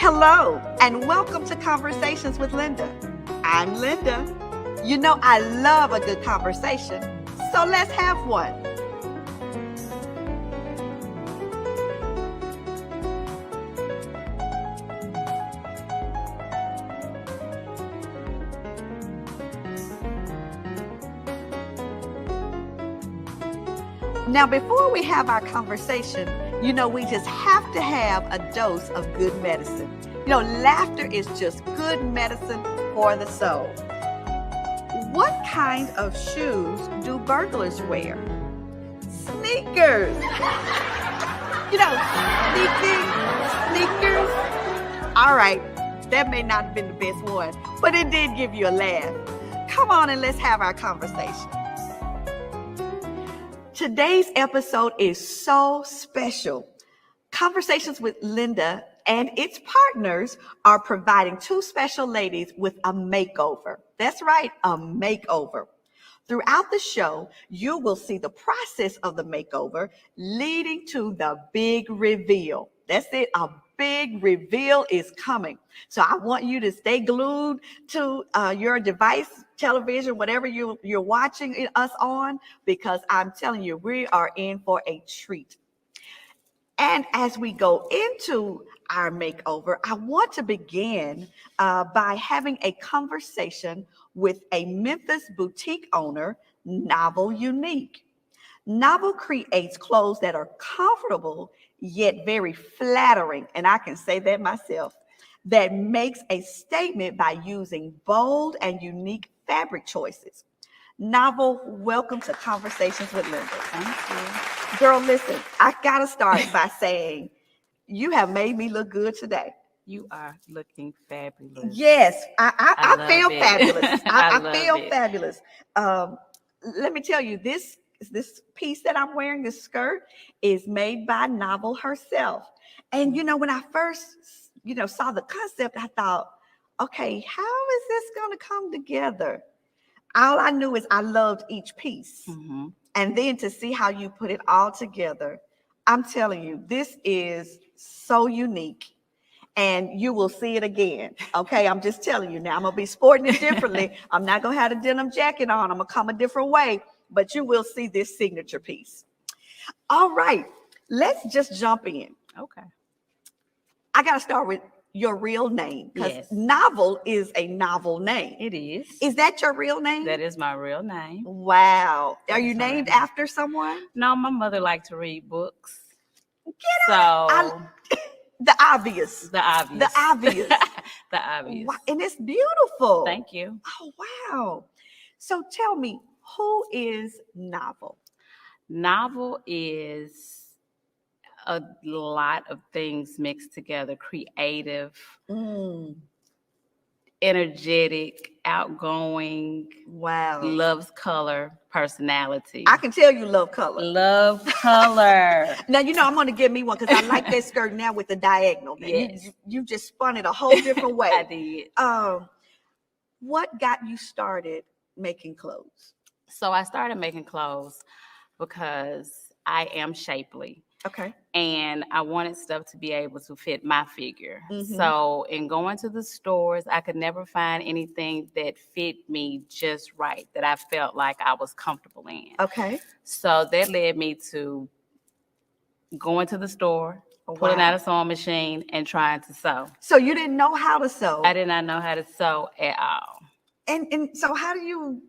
Hello, and welcome to Conversations with Linda. I'm Linda. You know I love a good conversation, so let's have one. Now, before we have our conversation, we just have to have a dose of good medicine. Laughter is just good medicine for the soul. What kind of shoes do burglars wear? Sneakers. Sneakers. All right, that may not have been the best one, but it did give you a laugh. Come on and let's have our conversation. Today's episode is so special. Conversations with Linda and its partners are providing two special ladies with a makeover. That's right, a makeover. Throughout the show, you will see the process of the makeover leading to the big reveal. That's it, a big reveal is coming. So I want you to stay glued to your device, television, whatever you're watching us on, because I'm telling you, we are in for a treat. And as we go into our makeover, I want to begin by having a conversation with a Memphis boutique owner, Novel Unique. Novel creates clothes that are comfortable yet very flattering, and I can say that myself, that makes a statement by using bold and unique fabric choices. Novel, welcome to Conversations with Linda. Thank you. Girl, listen, I gotta start by saying you have made me look good today. You are looking fabulous. Yes, I feel it. fabulous. I feel it. fabulous. Let me tell you, this piece that I'm wearing, this skirt, is made by Novel herself. And when I first saw the concept, I thought, okay, how is this going to come together? All I knew is I loved each piece. Mm-hmm. And then to see how you put it all together, I'm telling you, this is so unique. And you will see it again. Okay, I'm just telling you now. I'm going to be sporting it differently. I'm not going to have a denim jacket on. I'm going to come a different way. But you will see this signature piece. All right, let's just jump in. Okay. I got to start with your real name, because Yes. Novel is a novel name. It is. Is that your real name? That is my real name. Wow. Are you That's my named name. after someone? No, my mother liked to read books. The obvious. The obvious. The obvious. The obvious. Wow. And it's beautiful. Thank you. Oh, wow. So tell me, who is Novel? Novel is a lot of things mixed together. Creative, energetic, outgoing, Wow. loves color, personality. I can tell you love color. Love color. Now, I'm going to give me one, because I like that skirt now with the diagonal. Yes. You just spun it a whole different way. I did. What got you started making clothes? So I started making clothes because I am shapely. Okay. And I wanted stuff to be able to fit my figure. Mm-hmm. So in going to the stores, I could never find anything that fit me just right, that I felt like I was comfortable in. Okay. So that led me to going to the store, pulling out a sewing machine, and trying to sew. So you didn't know how to sew? I did not know how to sew at all. And so how did you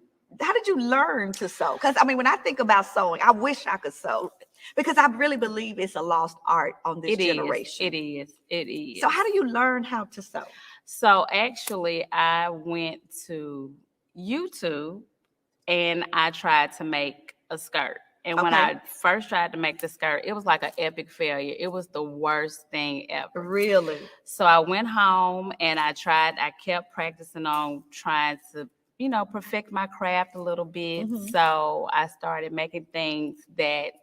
learn to sew? Because when I think about sewing, I wish I could sew, because I really believe it's a lost art on this generation. It is. So how do you learn how to sew? So actually, I went to YouTube and I tried to make a skirt. And when I first tried to make the skirt, it was like an epic failure. It was the worst thing ever. Really? So I went home and I kept practicing on trying to, perfect my craft a little bit. Mm-hmm. So I started making things that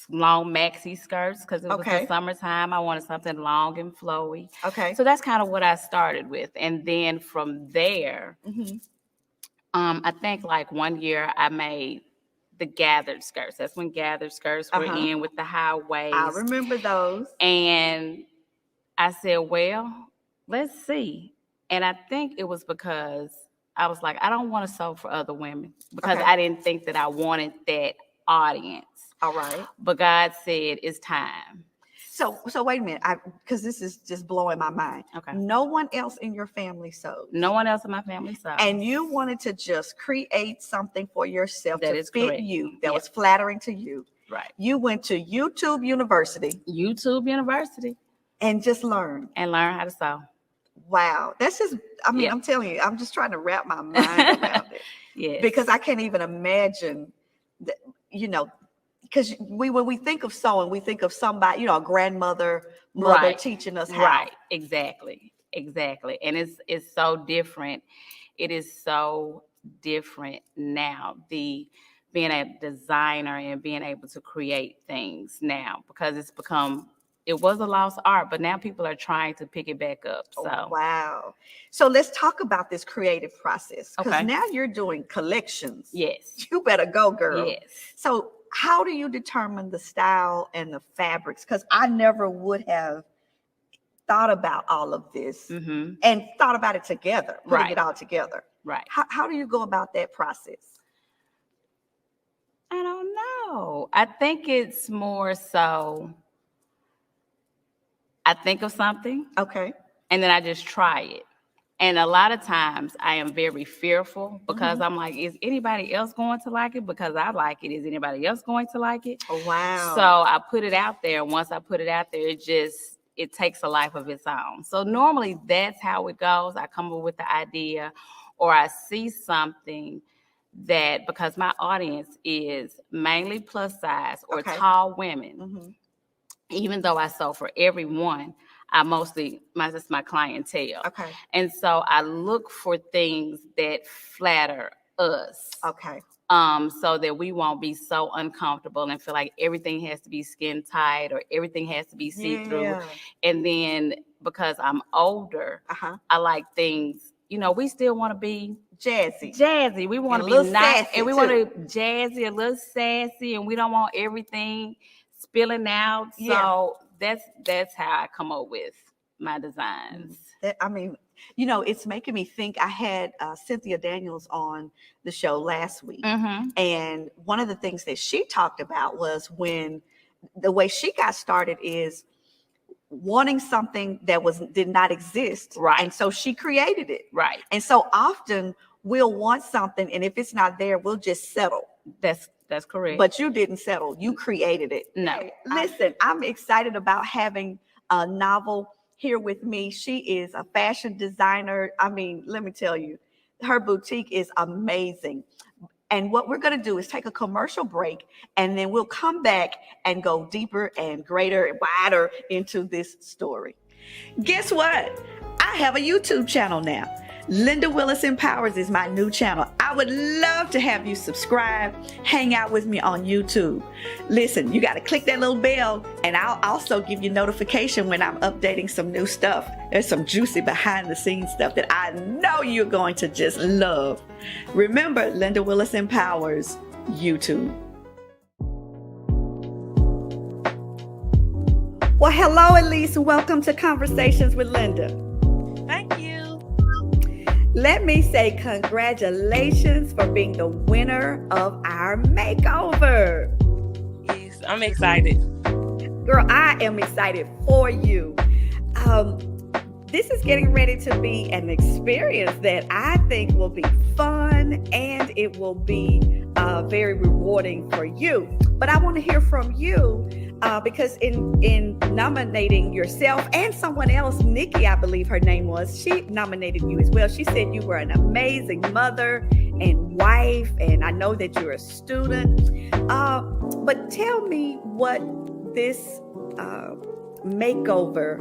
long maxi skirts, because it was the summertime. I wanted something long and flowy. Okay. So that's kind of what I started with. And then from there, I think like one year I made the gathered skirts. That's when gathered skirts were in with the high waist. I remember those. And I said, well, let's see. And I think it was because I was like, I don't want to sew for other women because I didn't think that I wanted that audience. All right. But God said it's time. So wait a minute, because this is just blowing my mind. Okay. No one else in your family sewed. No one else in my family sewed. And you wanted to just create something for yourself that to is fit correct. you, that was flattering to you. Right. You went to YouTube University. And just learn. And learn how to sew. Wow. That's just, I mean, I'm telling you, I'm just trying to wrap my mind around it. Yes. Because I can't even imagine that, you know, because when we think of sewing, we think of somebody, you know, a grandmother, mother teaching us how. Right. Exactly. And it's so different. It is so different now. Being a designer and being able to create things now, because it was a lost art, but now people are trying to pick it back up. So wow. So let's talk about this creative process, because now you're doing collections. Yes. You better go, girl. Yes. So how do you determine the style and the fabrics? Because I never would have thought about all of this and thought about it together, putting it all together. Right. How do you go about that process? I don't know. I think it's more so I think of something. Okay. And then I just try it. And a lot of times I am very fearful because I'm like, is anybody else going to like it? Because I like it. Is anybody else going to like it? Oh, wow. So I put it out there. And once I put it out there, it takes a life of its own. So normally that's how it goes. I come up with the idea, or I see something that, because my audience is mainly plus size or tall women, even though I sew for everyone, that's my clientele. Okay. And so I look for things that flatter us. Okay. So that we won't be so uncomfortable and feel like everything has to be skin tight or everything has to be see-through. Yeah. And then because I'm older, I like things, you know, we still want to be jazzy. We want to be nice, and we want to be jazzy, a little sassy, and we don't want everything spilling out. So that's how I come up with my designs. I mean, you know, it's making me think. I had Cynthia Daniels on the show last week, and one of the things that she talked about was when the way she got started is wanting something that did not exist, and so she created it, and so often we'll want something, and if it's not there, we'll just settle. That's correct. But you didn't settle. You created it. No. Hey, listen, I'm excited about having a novel here with me. She is a fashion designer. I mean, let me tell you, her boutique is amazing. And what we're going to do is take a commercial break, and then we'll come back and go deeper and greater and wider into this story. Guess what? I have a YouTube channel now. Linda Willis Empowers is my new channel. I would love to have you subscribe, hang out with me on YouTube. Listen, you got to click that little bell, and I'll also give you notification when I'm updating some new stuff. There's some juicy behind the scenes stuff that I know you're going to just love. Remember, Linda Willis Empowers, YouTube. Well, hello, Elise. Welcome to Conversations with Linda. Thank you. Let me say congratulations for being the winner of our makeover. Yes, I'm excited. Girl, I am excited for you. This is getting ready to be an experience that I think will be fun, and it will be very rewarding for you. But I want to hear from you because in nominating yourself and someone else, Nikki, I believe her name was, she nominated you as well. She said you were an amazing mother and wife, and I know that you're a student. But tell me what this makeover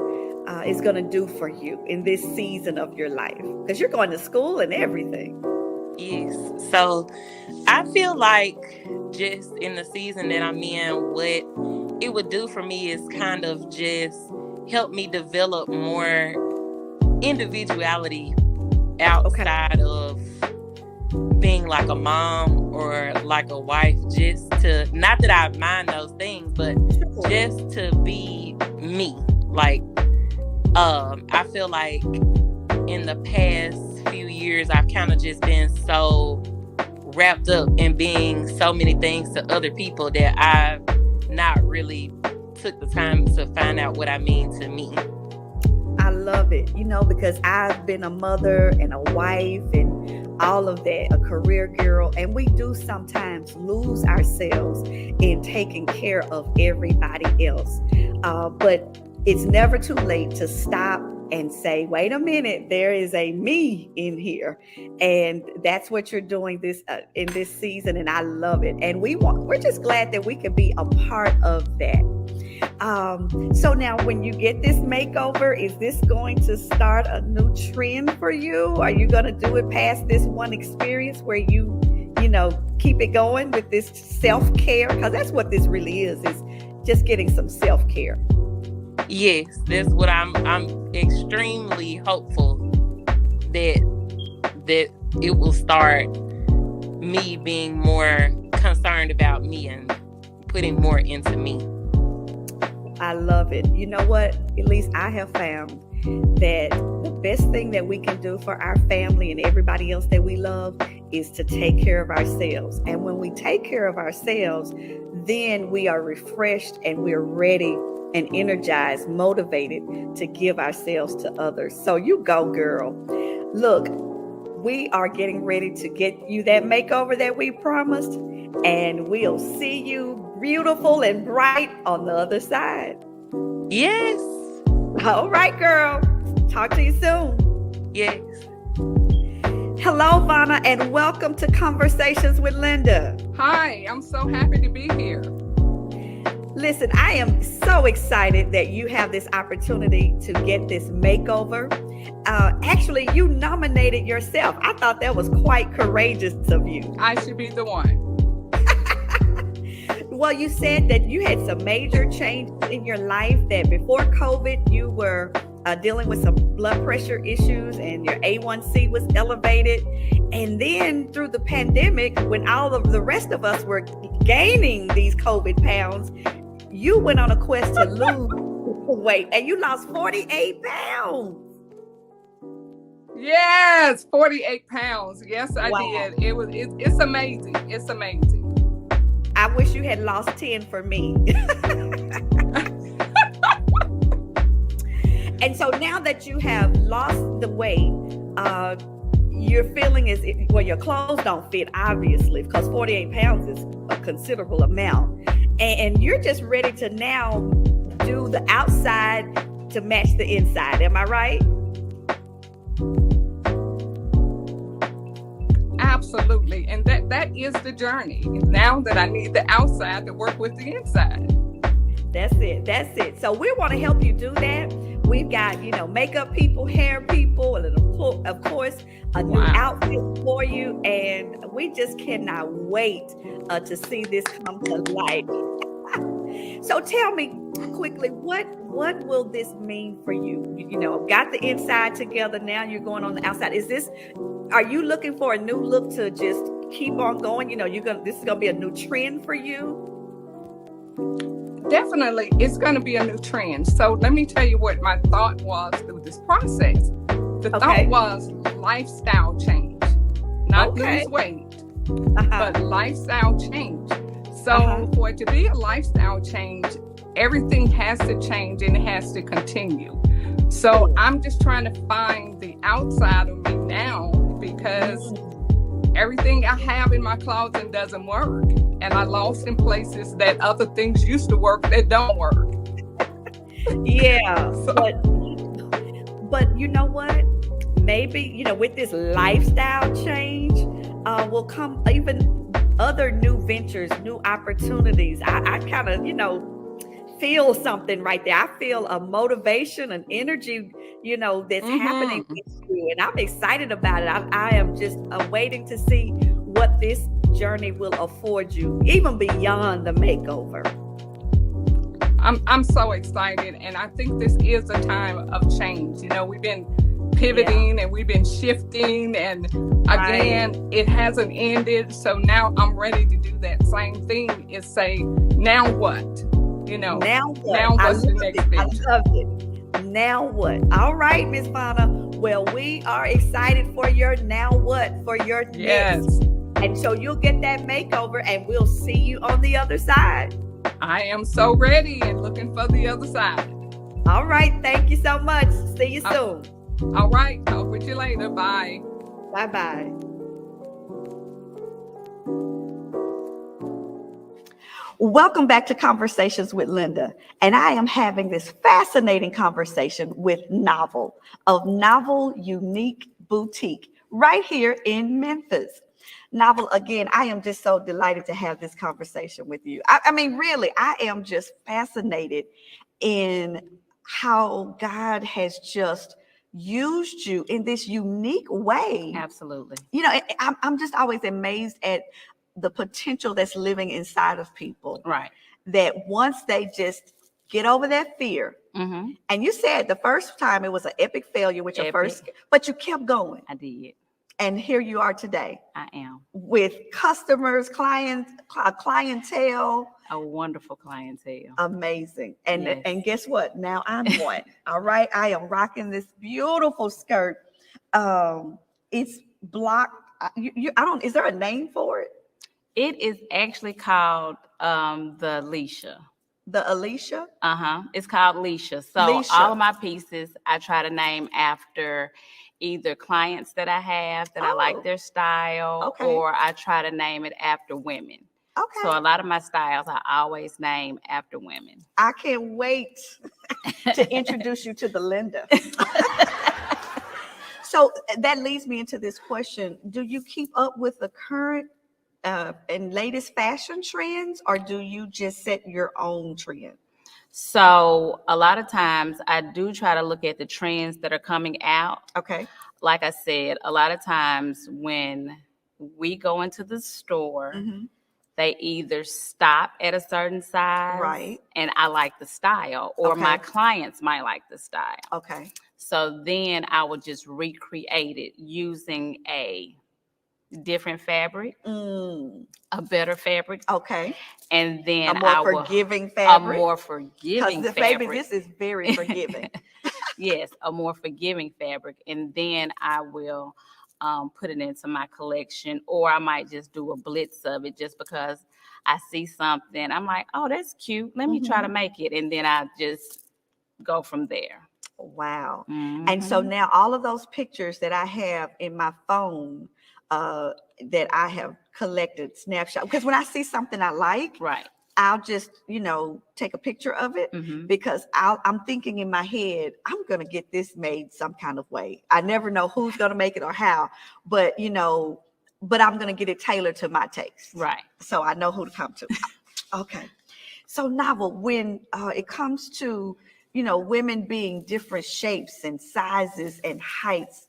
is going to do for you in this season of your life, because you're going to school and everything. Yes. So I feel like just in the season that I'm in, what it would do for me is kind of just help me develop more individuality outside of being like a mom or like a wife, just to, not that I mind those things, but just to be me. Like, I feel like in the past few years, I've kind of just been so wrapped up in being so many things to other people that I've not really took the time to find out what I mean to me. I love it, because I've been a mother and a wife and all of that, a career girl, and we do sometimes lose ourselves in taking care of everybody else. But it's never too late to stop and say, wait a minute, there is a me in here. And that's what you're doing in this season. And I love it. And we're just glad that we can be a part of that. So now when you get this makeover, is this going to start a new trend for you? Are you going to do it past this one experience where you keep it going with this self-care? Because that's what this really is just getting some self-care. Yes, that's what I'm extremely hopeful that it will start me being more concerned about me and putting more into me. I love it. You know what? At least I have found that the best thing that we can do for our family and everybody else that we love is to take care of ourselves. And when we take care of ourselves, then we are refreshed and we're ready and energized, motivated to give ourselves to others. So you go, girl. Look, we are getting ready to get you that makeover that we promised, and we'll see you beautiful and bright on the other side. Yes. All right, girl. Talk to you soon. Yes. Hello, Vanna, and welcome to Conversations with Linda. Hi, I'm so happy to be here. Listen, I am so excited that you have this opportunity to get this makeover. Actually, you nominated yourself. I thought that was quite courageous of you. I should be the one. Well, you said that you had some major changes in your life, that before COVID, you were dealing with some blood pressure issues and your A1C was elevated. And then through the pandemic, when all of the rest of us were gaining these COVID pounds, you went on a quest to lose weight and you lost 48 pounds. Yes, 48 pounds. Yes, I Wow. did. It's amazing. It's amazing. I wish you had lost 10 for me. And so now that you have lost the weight, your feeling is, your clothes don't fit, obviously, because 48 pounds is a considerable amount. And you're just ready to now do the outside to match the inside. Am I right? Absolutely. And that is the journey. Now that I need the outside to work with the inside. That's it. So we want to help you do that. We've got, makeup people, hair people, and of course, a new outfit for you. And we just cannot wait to see this come to life. So tell me quickly, what will this mean for you? Got the inside together. Now you're going on the outside. Are you looking for a new look to just keep on going? This is going to be a new trend for you? Definitely, it's going to be a new trend. So let me tell you what my thought was through this process. The thought was lifestyle change, not lose weight, but lifestyle change. So for it to be a lifestyle change, everything has to change and it has to continue. So I'm just trying to find the outside of me now, because everything I have in my closet doesn't work. And I lost in places that other things used to work that don't work. Yeah. But you know what? Maybe, with this lifestyle change will come even other new ventures, new opportunities. I kind of, feel something right there. I feel a motivation, an energy, that's happening with you. And I'm excited about it. I am just waiting to see what this journey will afford you, even beyond the makeover. I'm so excited. And I think this is a time of change. We've been pivoting and we've been shifting, and again, it hasn't ended. So now I'm ready to do that same thing, is say, now what? Now what's the next venture? Now what? All right, Miss Fauna. Well, we are excited for your now what? For your Yes. next. And so you'll get that makeover and we'll see you on the other side. I am so ready and looking for the other side. All right. Thank you so much. See you soon. All right. Talk with you later. Bye. Bye-bye. Welcome back to Conversations with Linda. And I am having this fascinating conversation with Novel of Novel Unique Boutique right here in Memphis. Novel, again, I am just so delighted to have this conversation with you. I mean, really, I am just fascinated in how God has just used you in this unique way. Absolutely. You know, I'm just always amazed at the potential that's living inside of people. Right. That once they just get over that fear, and you said the first time it was an epic failure with your first, but you kept going. I did. And here you are today. I am. With customers, clientele. A wonderful clientele. Amazing. And Yes. and guess what? Now I'm one. All right. I am rocking this beautiful skirt. It's blocked. Is there a name for it? It is actually called the Alicia. The Alicia? It's called Alicia. So all of my pieces I try to name after either clients that I have that I like their style, or I try to name it after women. Okay. So a lot of my styles I always name after women. I can't wait to introduce you to the Linda. So that leads me into this question. Do you keep up with the current and latest fashion trends, or do you just set your own trend? So a lot of times I do try to look at the trends that are coming out. Okay. Like I said, a lot of times when we go into the store, they either stop at a certain size, right, and I like the style, or my clients might like the style. Okay. So then I would just recreate it using a different fabric, a better fabric. Okay. And then a more forgiving fabric. A more forgiving fabric. Baby, this is very forgiving. Yes, a more forgiving fabric. And then I will put it into my collection, or I might just do a blitz of it just because I see something. I'm like, oh, that's cute. Let me try to make it. And then I just go from there. Wow. And so now all of those pictures that I have in my phone that I have collected snapshots, because when I see something I like, right, I'll just, take a picture of it because I'm thinking in my head, I'm going to get this made some kind of way. I never know who's going to make it or how, but I'm going to get it tailored to my taste. Right. So I know who to come to. Okay. So Novel, when it comes to, women being different shapes and sizes and heights,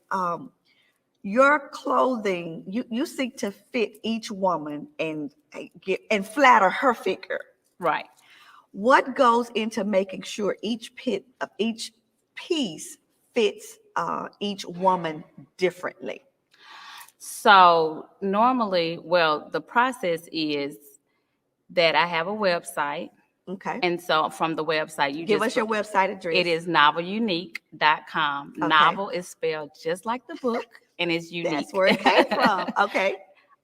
your clothing, you seek to fit each woman and flatter her figure. Right. What goes into making sure each piece fits each woman differently? So normally, the process is that I have a website. Okay. And so from the website, you give us your website address. It is novelunique.com. Okay. Novel is spelled just like the book, and it's unique. That's where it came from. Okay.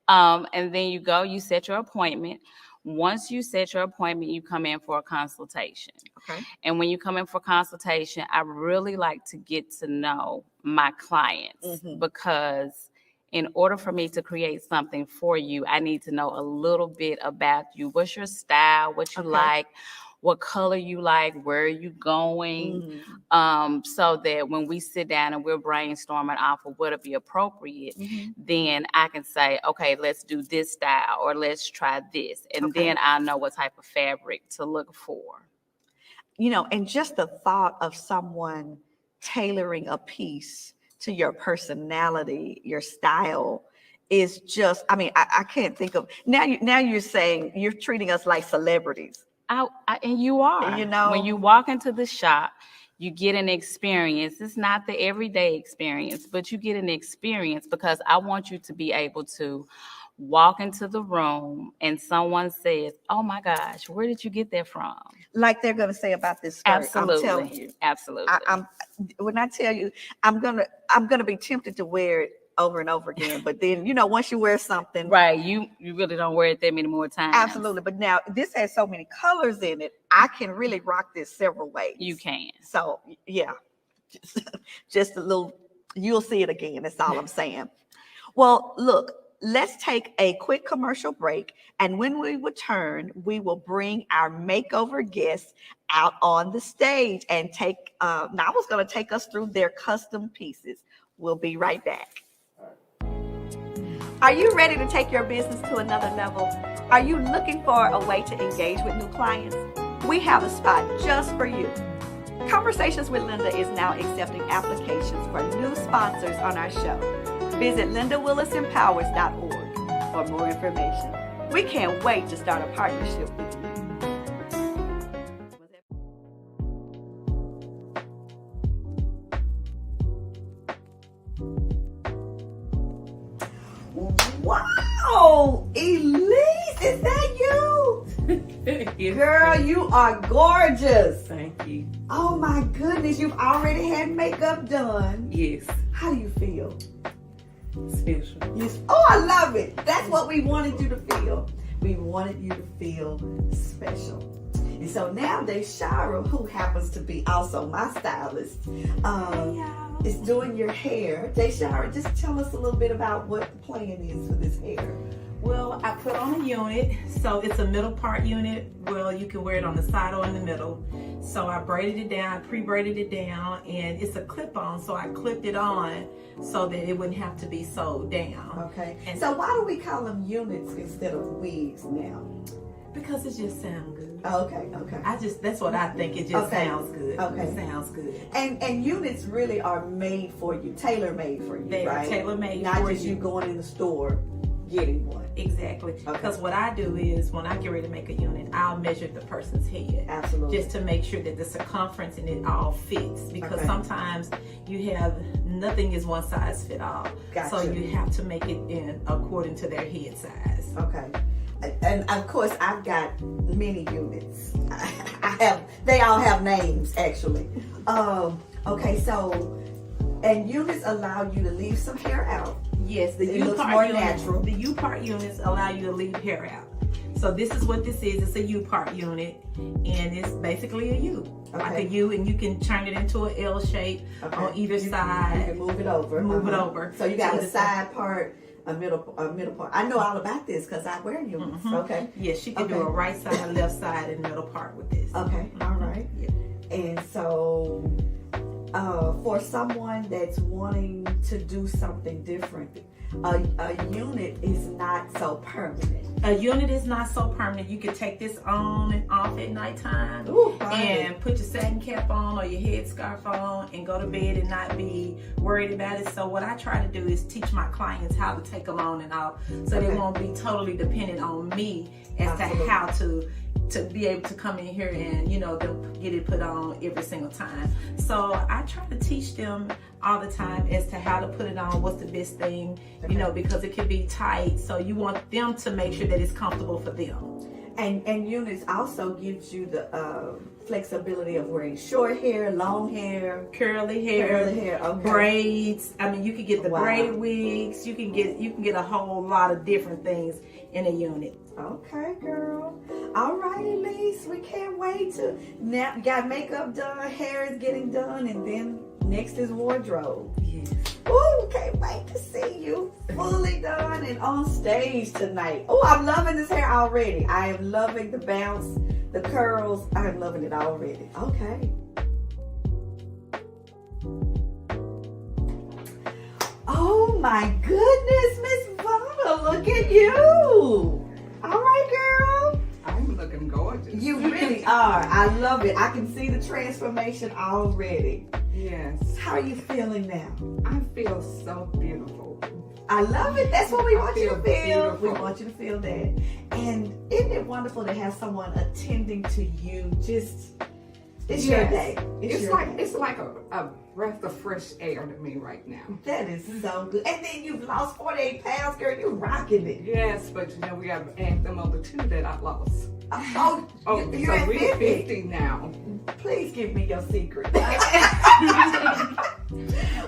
And then you set your appointment. Once you set your appointment, you come in for a consultation. Okay. And when you come in for consultation, I really like to get to know my clients because in order for me to create something for you, I need to know a little bit about you. What's your style? What you like? What color you like? Where are you going? So that when we sit down and we're brainstorming off of what'll be appropriate, then I can say, okay, let's do this style or let's try this. And then I'll know what type of fabric to look for. And just the thought of someone tailoring a piece to your personality, your style is just, I can't think of, now you're saying you're treating us like celebrities. And you are. When you walk into the shop, you get an experience. It's not the everyday experience, but you get an experience because I want you to be able to walk into the room and someone says, "Oh my gosh, where did you get that from?" Like they're going to say about this skirt. Absolutely. I'm telling you. Absolutely. When I tell you, I'm gonna be tempted to wear it over and over again. But then, once you wear something, right, you really don't wear it that many more times. Absolutely. But now this has so many colors in it, I can really rock this several ways. You can. So yeah, just a little. You'll see it again. That's all I'm saying. Well, look. Let's take a quick commercial break, and when we return, we will bring our makeover guests out on the stage and Nawa's going to take us through their custom pieces. We'll be right back. Are you ready to take your business to another level? Are you looking for a way to engage with new clients? We have a spot just for you. Conversations with Linda is now accepting applications for new sponsors on our show. Visit lindawillisempowers.org for more information. We can't wait to start a partnership with you. Wow, Elise, is that you? Yes. Girl, you are gorgeous. Thank you. Oh my goodness, you've already had makeup done. Yes. How do you feel? Special. Yes. Oh, I love it. That's what we wanted you to feel. We wanted you to feel special. And so now Deshara, who happens to be also my stylist, is doing your hair. Deshara, just tell us a little bit about what the plan is for this hair. Well, I put on a unit, so it's a middle part unit. Well, you can wear it on the side or in the middle. So I braided it down, pre-braided it down, and it's a clip-on, so I clipped it on so that it wouldn't have to be sewed down. Okay. And so why do we call them units instead of wigs now? Because it just sounds good. Okay. That's what I think. It just sounds good. Okay. It sounds good. And units really are made for you, tailor-made for you, They right? are tailor-made Not for just you you. going in the store getting one. Exactly. Because what I do is when I get ready to make a unit, I'll measure the person's head. Absolutely. Just to make sure that the circumference and it all fits. Because Okay. sometimes you have, nothing is one size fit all. Gotcha. So you have to make it in according to their head size. Okay. And of course, I've got many units. They all have names actually. Okay, so, and units allow you to leave some hair out. Yes, the It U looks part more units, natural. the U part units allow you to leave hair out. So this is what this is. It's a U part unit, and it's basically a U, like a U, and you can turn it into an L shape on either side. You can move it over. Move it over. So you got So a this- side part, a middle part. I know all about this because I wear units. Okay. Yes, she can do Okay. a right side, left side, and middle part with this. Okay. All right. Yeah. And so, for someone that's wanting to do something different, a unit is not so permanent. A unit is not so permanent. You can take this on and off at nighttime. Ooh, and put your satin cap on or your headscarf on and go to bed and not be worried about it. So what I try to do is teach my clients how to take them on and off, so they won't be totally dependent on me as to how to be able to come in here and they'll get it put on every single time. So I try to teach them all the time as to how to put it on, what's the best thing, because it can be tight. So you want them to make sure that it's comfortable for them. And units also gives you the flexibility of wearing short hair, long hair, curly hair, okay. braids. I mean, you can get the braided wigs. You can get a whole lot of different things in a unit. Okay, girl. All right, Elise, we can't wait to now. Got makeup done, hair is getting done, and then next is wardrobe. Yes. Ooh, can't wait to see you fully done and on stage tonight. Oh, I'm loving this hair already. I am loving the bounce, the curls. I'm loving it already. Okay. Oh my goodness, Miss Vanna, look at you. All right, girl. I'm looking gorgeous. You really are. I love it. I can see the transformation already. Yes. How are you feeling now? I feel so beautiful. I love it. That's what we want you to feel feel. We beautiful. want you to feel that. And isn't it wonderful to have someone attending to you? It's your day. It's like a breath of fresh air to me right now. That is so good. And then you've lost 48 pounds, girl. You're rocking it. Yes, but we got to add them other 2 that I lost. You're so at we're 50. 50 now. Please give me your secret.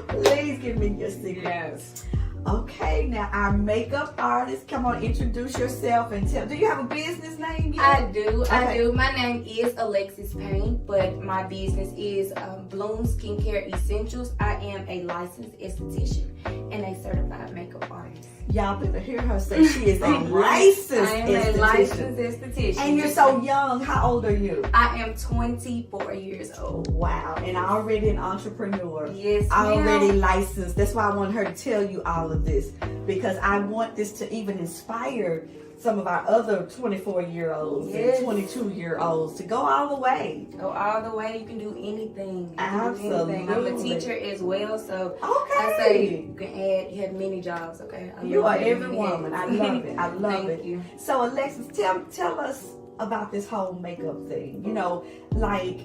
Please give me your secret. Yes. Okay, now our makeup artist, come on, introduce yourself and tell. Do you have a business name yet? I do. My name is Alexis Payne, but my business is Bloom Skincare Essentials. I am a licensed esthetician and a certified makeup artist. Y'all better hear her say she is a licensed I am a licensed esthetician. And you're so young. How old are you? I am 24 years old. Wow, and already an entrepreneur. Yes, ma'am. Already licensed. That's why I want her to tell you all of this, because I want this to even inspire some of our other 24-year-olds Yes. and 22-year-olds to go all the way. Go all the way. You can do anything. You can do Absolutely. anything. I'm a teacher as well, so Okay. I say you can you have many jobs. Okay. You are every woman. I love it. I love Thank it. you. So Alexis, tell us about this whole makeup thing. You know, like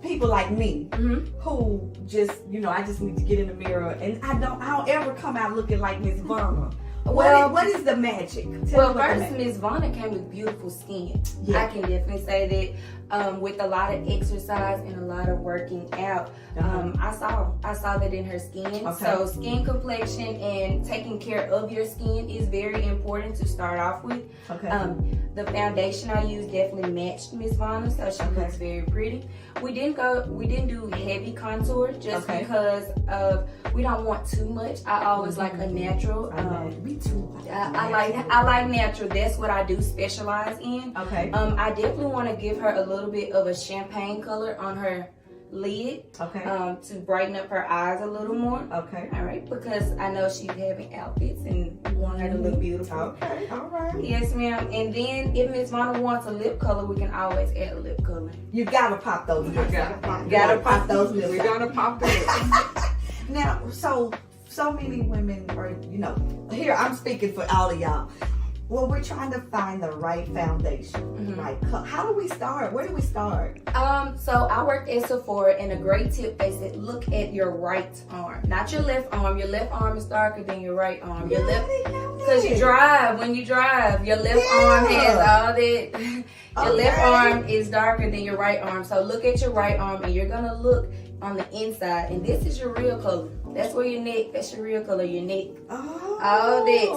people like me who just, I just need to get in the mirror and I don't ever come out looking like Miss Vanna. Well, what is the magic? Well, first, Miss Vanna came with beautiful skin. Yeah. I can definitely say that with a lot of exercise and a lot of working out, I saw that in her skin. Okay. So skin complexion and taking care of your skin is very important to start off with. Okay. The foundation I used definitely matched Miss Vanna, so she looks very pretty. We didn't do heavy contour just because we don't want too much. I always like a natural. Me too. I like natural. That's what I do specialize in. Okay. I definitely want to give her a little bit of a champagne color on her lid. Okay. To brighten up her eyes a little more. Okay. All right, because I know she's having outfits and we want her to look beautiful. Okay. All right. Yes, ma'am. And then if Miss Vanna wants a lip color, we can always add a lip color. You gotta pop those lips. Gotta pop those lips. We're gonna pop the lips. Now, so many women are, here I'm speaking for all of y'all. Well, we're trying to find the right foundation, right? How do we start? Where do we start? So I worked at Sephora, and a great tip, they said, look at your right arm, not your left arm. Your left arm is darker than your right arm. Your left, because when you drive, your left arm has all that. Your left arm is darker than your right arm. So look at your right arm, and you're gonna look on the inside, and this is your real color. That's where your neck. That's your real color. Your neck. All that.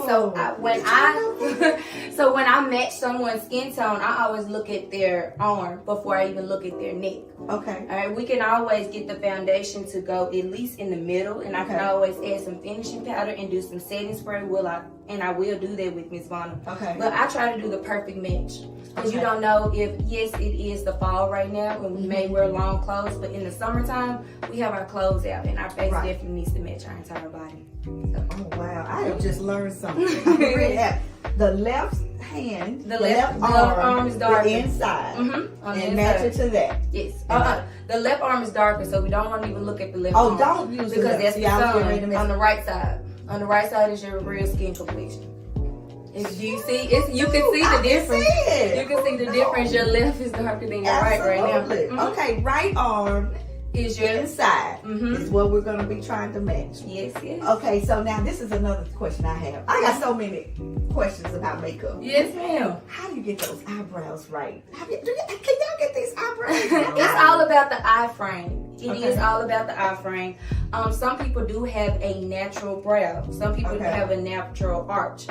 So when I match someone's skin tone, I always look at their arm before I even look at their neck. Okay. All right. We can always get the foundation to go at least in the middle, and I can always add some finishing powder and do some setting spray. I will do that with Miss Vanna. Okay. But I try to do the perfect match. Because you don't know if, yes, it is the fall right now, and we may wear long clothes, but in the summertime, we have our clothes out, and our face definitely needs to match our entire body. So. Oh, wow. I have just learned something. The left hand, the left arm is darker. The inside. And match it to that. Yes. The left arm is darker, so we don't want to even look at the left Oh, arm. don't use it. Because that's the sun on the right side. On the right side is your real skin complexion. Do you see? You can see the difference. You can see the difference. Your left is darker than your right now. Okay, right arm is your inside. Is what we're going to be trying to match. Yes, yes. Okay, so now this is another question I have. I got so many questions about makeup. Yes, ma'am. How do you get those eyebrows right? Can y'all get these eyebrows? It's all about the eye frame. It is all about the eye frame. Some people do have a natural brow. Some people have a natural arch.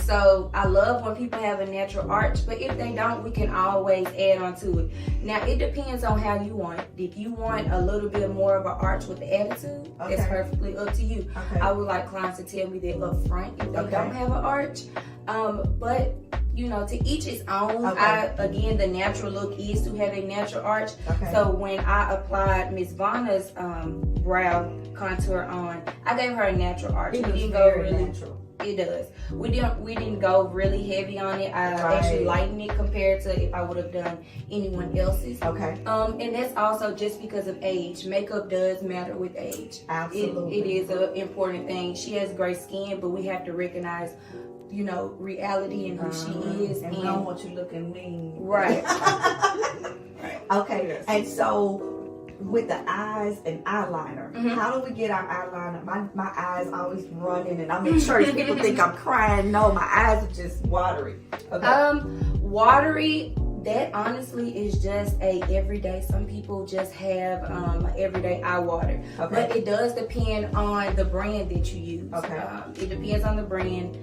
So I love when people have a natural arch, but if they don't, we can always add on to it. Now, it depends on how you want it. If you want a little bit more of an arch with the attitude, that's perfectly up to you. I would like clients to tell me that up front if they don't have an arch. But to each its own. Again, the natural look is to have a natural arch. So when I applied Miss Vanna's brow contour on, I gave her a natural arch. It didn't go really natural. It does. We didn't go really heavy on it. I actually lightened it compared to if I would have done anyone else's. And that's also just because of age. Makeup does matter with age. Absolutely. It is an important thing. She has great skin, but we have to recognize reality and who she is. And we don't want you looking mean. Right. Okay. Yes. And so with the eyes and eyeliner, how do we get our eyeliner? My eyes always running, and I'm in church. People think I'm crying. No, my eyes are just watery. Okay. Watery. That honestly is just a everyday. Some people just have everyday eye water, but it does depend on the brand that you use. Okay. It depends on the brand.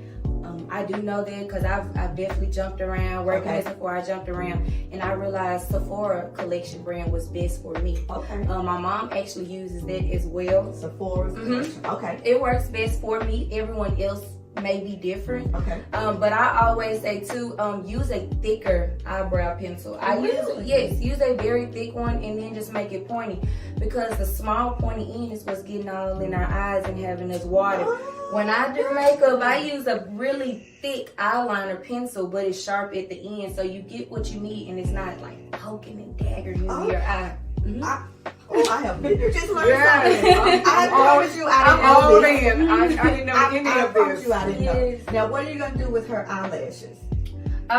I do know that because I've definitely jumped around working at Sephora. I jumped around and I realized Sephora collection brand was best for me. Okay. My mom actually uses that as well. Sephora's collection. Okay. It works best for me. Everyone else may be different. Okay. But I always say too, use a thicker eyebrow pencil. Use a very thick one and then just make it pointy, because the small pointy end is what's getting all in our eyes and having us water. When I do makeup, I use a really thick eyeliner pencil, but it's sharp at the end, so you get what you need and it's not like poking and daggering into your eye. I have been. You just learned something. I promise you, I didn't I'm know all this. in. I didn't know any I of promise this. you, I didn't Yes. know. Now, what are you gonna do with her eyelashes?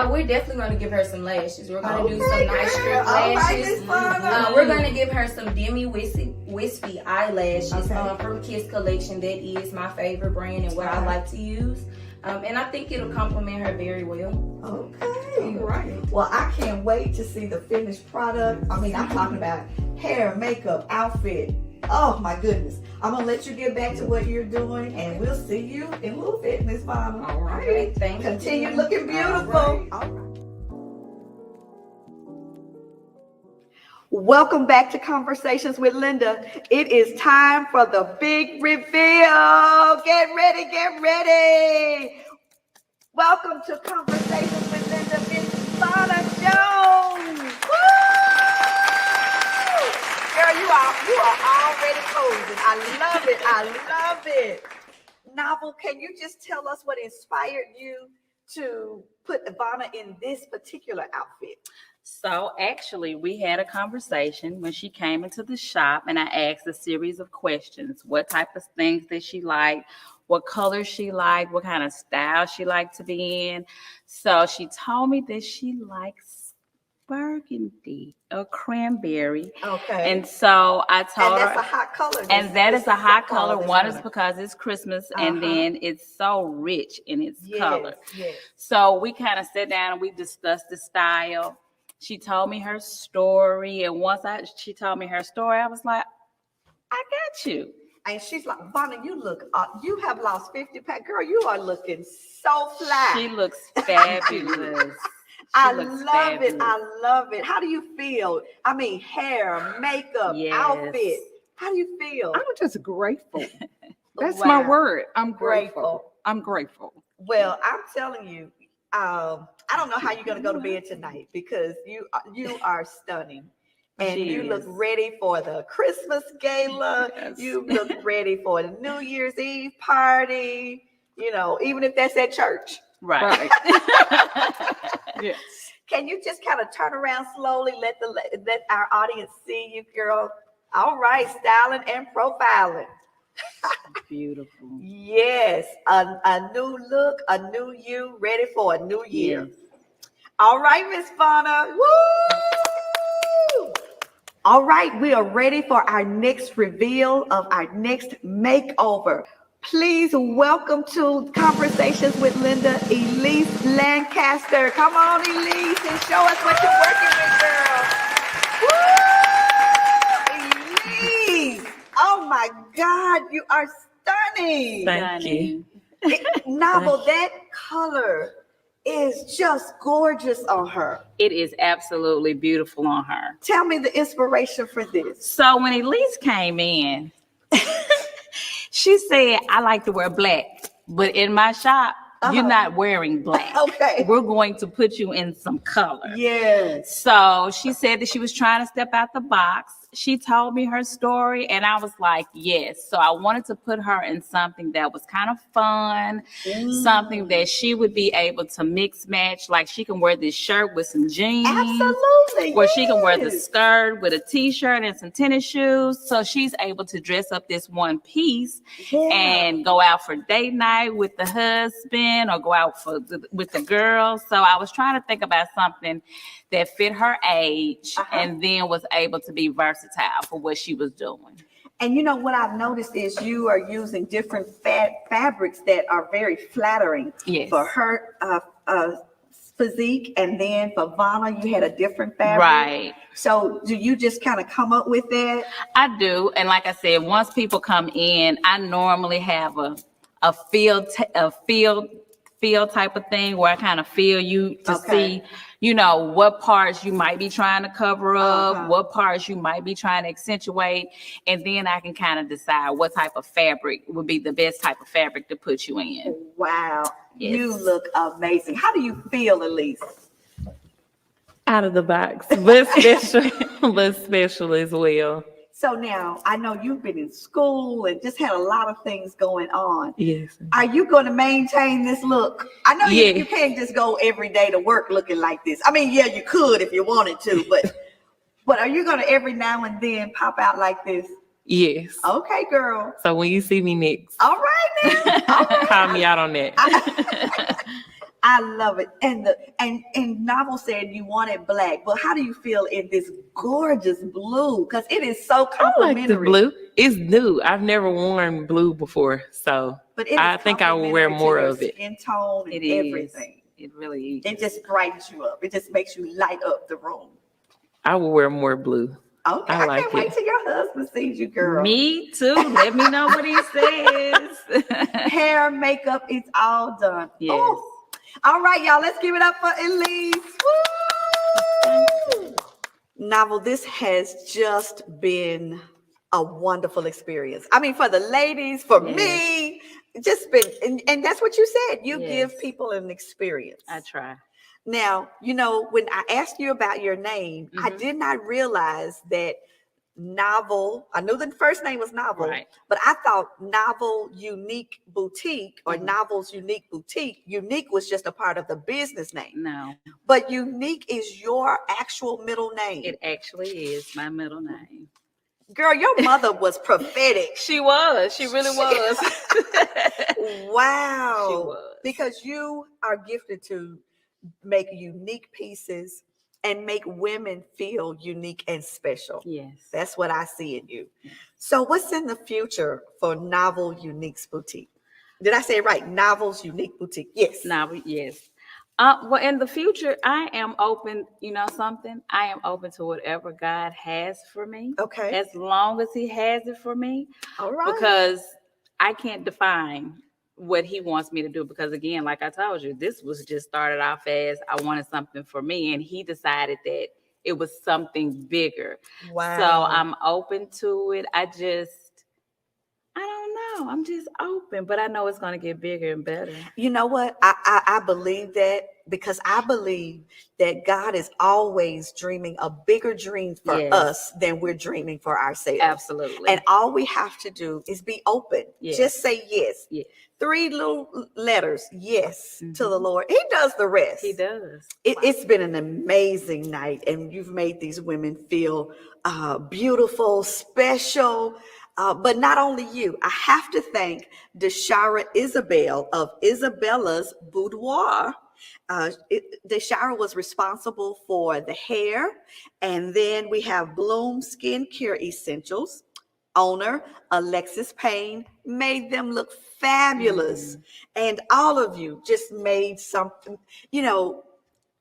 We're definitely going to give her some lashes. We're going to do some nice strip All right, lashes. Miss Fauna. We're going to give her some Demi Wispy eyelashes Okay. from Kiss Collection. That is my favorite brand and what I like to use. And I think it'll complement her very well. Okay. Right. Well, I can't wait to see the finished product. I mean, I'm talking about hair, makeup, outfit. Oh my goodness. I'm gonna let you get back to what you're doing, and we'll see you in a little bit, Miss Fauna. All right. Okay, thank you. Continue looking beautiful. All right. All right. Welcome back to Conversations with Linda. It is time for the big reveal. Get ready, get ready. Welcome to Conversations with Linda, Miss Fauna Jones. Woo! Girl, you are already posing. I love it. I love it. Novel, can you just tell us what inspired you to put Ivana in this particular outfit? So actually, we had a conversation when she came into the shop, and I asked a series of questions. What type of things did she like? What colors she liked? What kind of style she liked to be in? So she told me that she likes burgundy or cranberry. Okay. And so I told And that's her, a hot color. and that is a hot color. this One is winter. because it's Christmas, and then it's so rich in its color. Yes. So we kind of sat down and we discussed the style. She told me her story, and once she told me her story, I was like, I got you. And she's like, Ivana, you look, you have lost 50 pounds. Girl, you are looking so fly. She looks fabulous. I love it. I love it. How do you feel? I mean, hair, makeup, outfit. How do you feel? I'm just grateful. That's Wow. my word. I'm Grateful. grateful. I'm grateful. Well, I'm telling you, I don't know how you're going to go to bed tonight, because you are stunning. And She you look is. ready for the Christmas gala. Yes. You look ready for the New Year's Eve party. You know, even if that's at church. Right. Yes. Can you just kind of turn around slowly, let our audience see you, girl? All right, styling and profiling. Beautiful. Yes, a new look, a new you, ready for a new year. Yes. All right, Miss Fauna. Woo! All right, we are ready for our next reveal of our next makeover. Please welcome to Conversations with Linda, Elise Lancaster. Come on, Elise, and show us what you're working with, girl. Woo! Elise, oh my God, you are stunning. Thank you. Novel, that color is just gorgeous on her. It is absolutely beautiful on her. Tell me the inspiration for this. So when Elise came in, she said, I like to wear black, but in my shop, you're not wearing black. Okay. We're going to put you in some color. Yes. So she said that she was trying to step out the box. she told me her story, and I was like, yes. So I wanted to put her in something that was kind of fun, something that she would be able to mix match. Like she can wear this shirt with some jeans. Absolutely. Or she can wear the skirt with a t-shirt and some tennis shoes. So she's able to dress up this one piece and go out for date night with the husband or go out with the girls. So I was trying to think about something that fit her age and then was able to be versatile for what she was doing. And you know what I've noticed is you are using different fabrics that are very flattering for her physique, and then for Vanna you had a different fabric. Right. So do you just kind of come up with that? I do, and like I said, once people come in, I normally have a field type of thing where I kind of feel you to see, you know, what parts you might be trying to cover up, what parts you might be trying to accentuate, and then I can kind of decide what type of fabric would be the best type of fabric to put you in. Wow. Yes. You look amazing. How do you feel, Elise? Out of the box, but special as well. So now I know you've been in school and just had a lot of things going on. Yes. Are you going to maintain this look? I know you can't just go every day to work looking like this. I mean, yeah, you could if you wanted to, but are you going to every now and then pop out like this? Yes. Okay, girl. So when you see me next, all right, then. All right. Call me out on that. I love it. And Novel said you wanted black, but how do you feel in this gorgeous blue? Because it is so complimentary. I like the blue. It's new. I've never worn blue before, so I think I will wear more of it. Skin tone and everything. It really is. It just brightens you up. It just makes you light up the room. I will wear more blue. Okay, I can't wait till your husband sees you, girl. Me too. Let me know what he says. Hair, makeup, it's all done. Yes. Oh. All right, y'all, let's give it up for Elise. Woo! Novel, this has just been a wonderful experience. I mean, for the ladies, for me, just been, and that's what you said. You give people an experience. I try. Now, you know, when I asked you about your name, I did not realize that Novel, I knew the first name was Novel, but I thought Novel Unique Boutique or Novel's Unique Boutique, Unique was just a part of the business name. No. But Unique is your actual middle name. It actually is my middle name. Girl, your mother was prophetic. She was. She really was. Wow. She was. Because you are gifted to make unique pieces and make women feel unique and special. Yes. That's what I see in you. So what's in the future for Novel Unique's Boutique? Did I say it right? Novel's Unique Boutique. Yes. Novel, yes. Well, in the future, I am open, you know something? I am open to whatever God has for me. Okay. As long as he has it for me. All right. Because I can't define what he wants me to do, because again, like I told you, this was just started off as I wanted something for me, and he decided that it was something bigger. Wow. So I'm open to it. I don't know. I'm just open, but I know it's going to get bigger and better. You know what? I believe that, because I believe that God is always dreaming a bigger dream for us than we're dreaming for ourselves. Absolutely. And all we have to do is be open. Yes. Just say yes. Yes. 3 little letters, yes, to the Lord. He does the rest. He does. It's been an amazing night, and you've made these women feel beautiful, special. But not only you, I have to thank Deshara Isabel of Isabella's Boudoir. Deshara was responsible for the hair, and then we have Bloom Skincare Essentials. Owner Alexis Payne made them look fabulous, and all of you just made something. You know,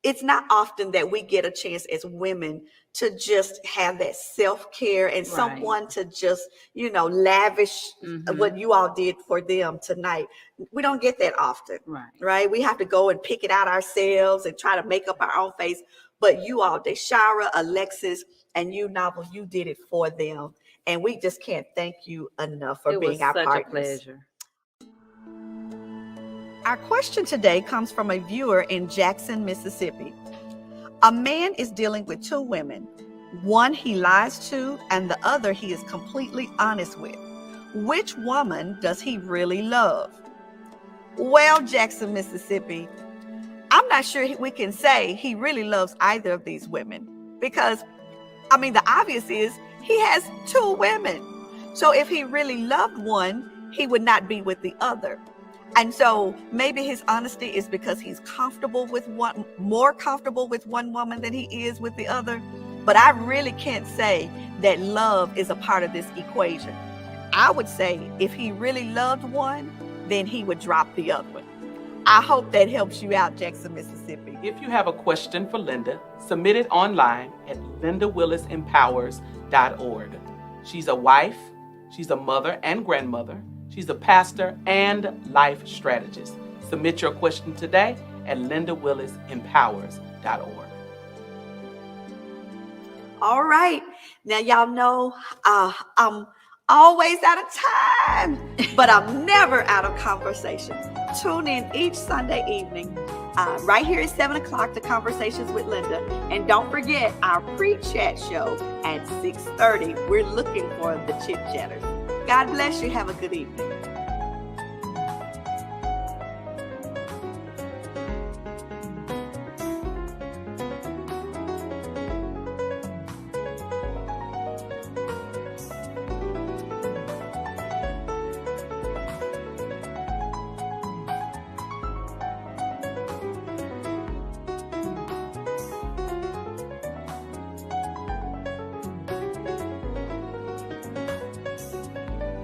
it's not often that we get a chance as women to just have that self-care and someone to just, you know, lavish what you all did for them tonight. We don't get that often, right? We have to go and pick it out ourselves and try to make up our own face. But you all, Deshara, Alexis, and you, Novel, you did it for them. And we just can't thank you enough for being our partners. It was such a pleasure. Our question today comes from a viewer in Jackson, Mississippi. A man is dealing with 2 women. One he lies to, and the other he is completely honest with. Which woman does he really love? Well, Jackson, Mississippi, I'm not sure we can say he really loves either of these women because, the obvious is he has two women. So if he really loved one, he would not be with the other. And so maybe his honesty is because he's more comfortable with one woman than he is with the other. But I really can't say that love is a part of this equation. I would say if he really loved one, then he would drop the other one. I hope that helps you out, Jackson, Mississippi. If you have a question for Linda, submit it online at lindawillisempowers.org. She's a wife, she's a mother and grandmother, she's a pastor and life strategist. Submit your question today at lindawillisempowers.org. All right. Now, y'all know I'm always out of time, but I'm never out of conversations. Tune in each Sunday evening right here at 7 o'clock to Conversations with Linda. And don't forget our pre-chat show at 6:30. We're looking for the chit chatters. God bless you. Have a good evening.